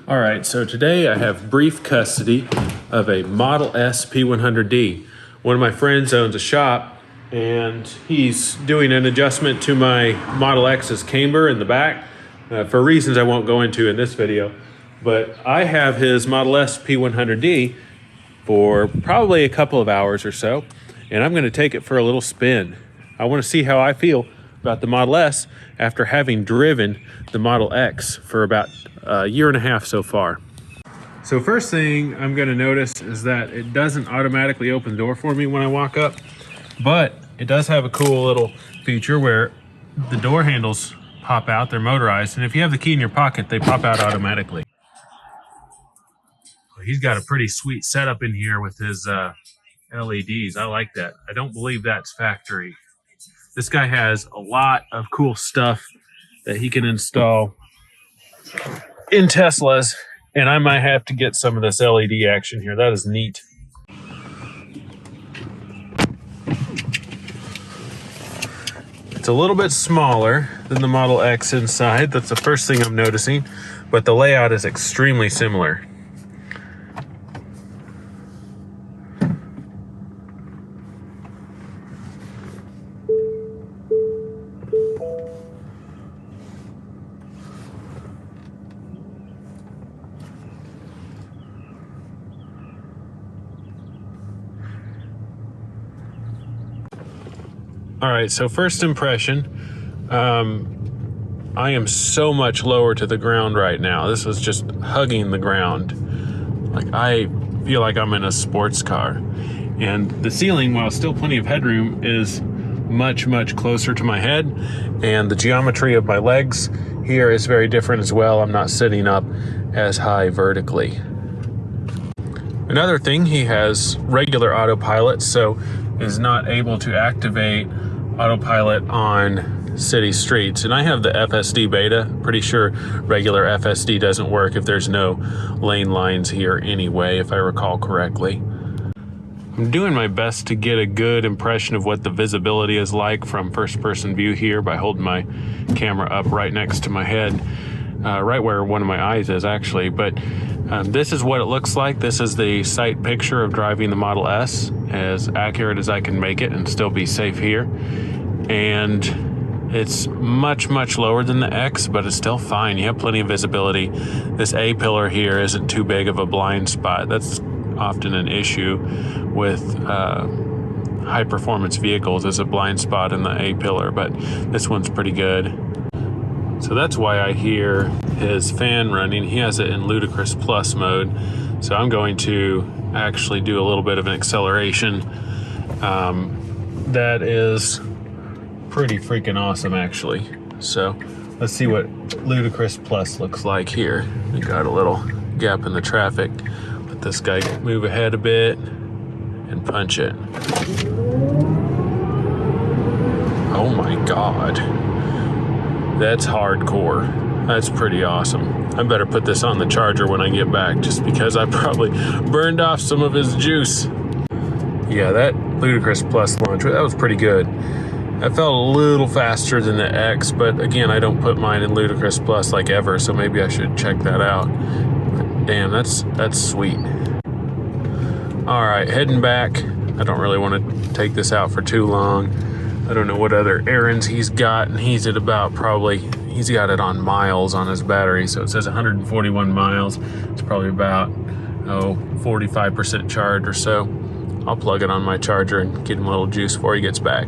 All right, so today I have brief custody of a Model S P100D. One of my friends owns a shop and he's doing an adjustment to my Model X's camber in the back for reasons I won't go into in this video. But I have his Model S P100D for probably a couple of hours or so, and I'm gonna take it for a little spin. I wanna see how I feel about the Model S after having driven the Model X for about a year and a half so far. So first thing I'm gonna notice is that it doesn't automatically open the door for me when I walk up, but it does have a cool little feature where the door handles pop out, they're motorized, and if you have the key in your pocket, they pop out automatically. He's got a pretty sweet setup in here with his LEDs. I like that. I don't believe that's factory. This guy has a lot of cool stuff that he can install in Teslas, and I might have to get some of this LED action here. That is neat. It's a little bit smaller than the Model X inside. That's the first thing I'm noticing, but the layout is extremely similar. All right, so first impression, I am so much lower to the ground right now. This was just hugging the ground. Like, I feel like I'm in a sports car. And the ceiling, while still plenty of headroom, is much, much closer to my head. And the geometry of my legs here is very different as well. I'm not sitting up as high vertically. Another thing, he has regular autopilot, so is not able to activate autopilot on city streets. And I have the FSD beta. Pretty sure regular FSD doesn't work if there's no lane lines here anyway, if I recall correctly. I'm doing my best to get a good impression of what the visibility is like from first person view here by holding my camera up right next to my head, right where one of my eyes is actually. But this is what it looks like. This is the sight picture of driving the Model S, as accurate as I can make it and still be safe here. And it's much, much lower than the X, but it's still fine. You have plenty of visibility. This A pillar here isn't too big of a blind spot. That's often an issue with high performance vehicles, is a blind spot in the A pillar, but this one's pretty good. So that's why I hear his fan running. He has it in Ludicrous Plus mode. So I'm going to actually do a little bit of an acceleration. That is pretty freaking awesome, actually. So let's see what Ludicrous Plus looks like here. We got a little gap in the traffic. Let this guy move ahead a bit and punch it. Oh my God. That's hardcore. That's pretty awesome. I better put this on the charger when I get back, just because I probably burned off some of his juice. Yeah, that Ludicrous Plus launch, that was pretty good. That felt a little faster than the X, but again, I don't put mine in Ludicrous Plus like ever, so maybe I should check that out. But damn, that's sweet. All right, heading back. I don't really want to take this out for too long. I don't know what other errands he's got, and he's at about he's got it on miles on his battery, so it says 141 miles. It's probably about 45% charged or so. I'll plug it on my charger and get him a little juice before he gets back.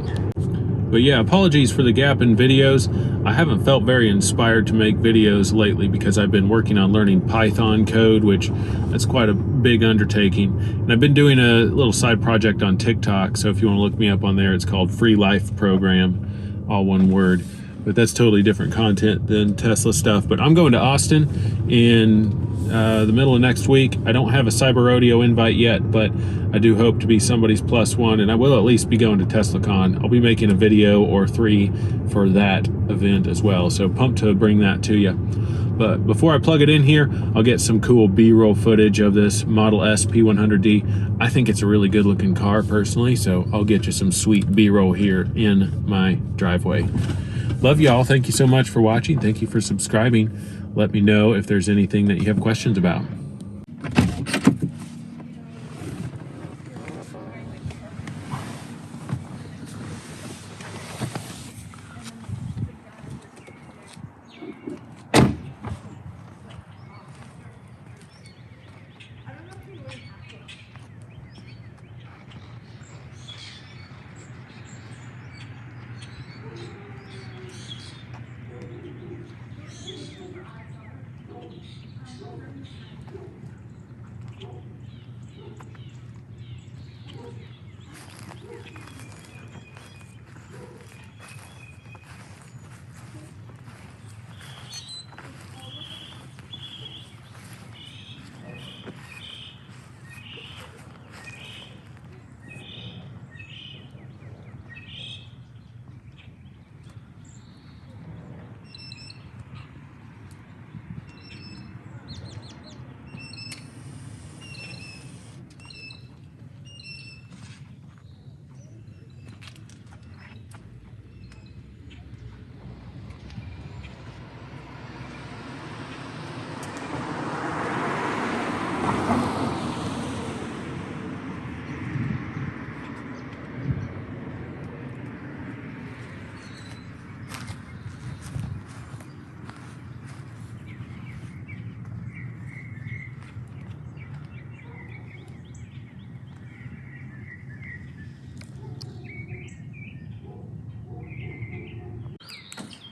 But yeah, apologies for the gap in videos. I haven't felt very inspired to make videos lately because I've been working on learning Python code, which that's quite a big undertaking. And I've been doing a little side project on TikTok, so if you want to look me up on there, it's called Free Life Program, all one word. But that's totally different content than Tesla stuff. But I'm going to Austin in the middle of next week. I don't have a Cyber Rodeo invite yet, but I do hope to be somebody's plus one, and I will at least be going to TeslaCon. I'll be making a video or 3 for that event as well, so pumped to bring that to you. But before I plug it in here, I'll get some cool B-roll footage of this Model S P100D. I think it's a really good looking car personally, so I'll get you some sweet B-roll here in my driveway. Love y'all. Thank you so much for watching. Thank you for subscribing. let me know if there's anything that you have questions about.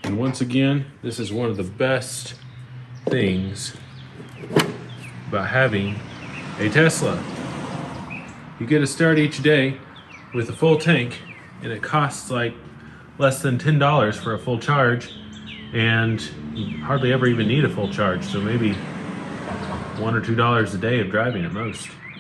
And once again, this is one of the best things about having a Tesla. You get to start each day with a full tank, and it costs like less than $10 for a full charge, and you hardly ever even need a full charge, so maybe $1 or $2 a day of driving at most.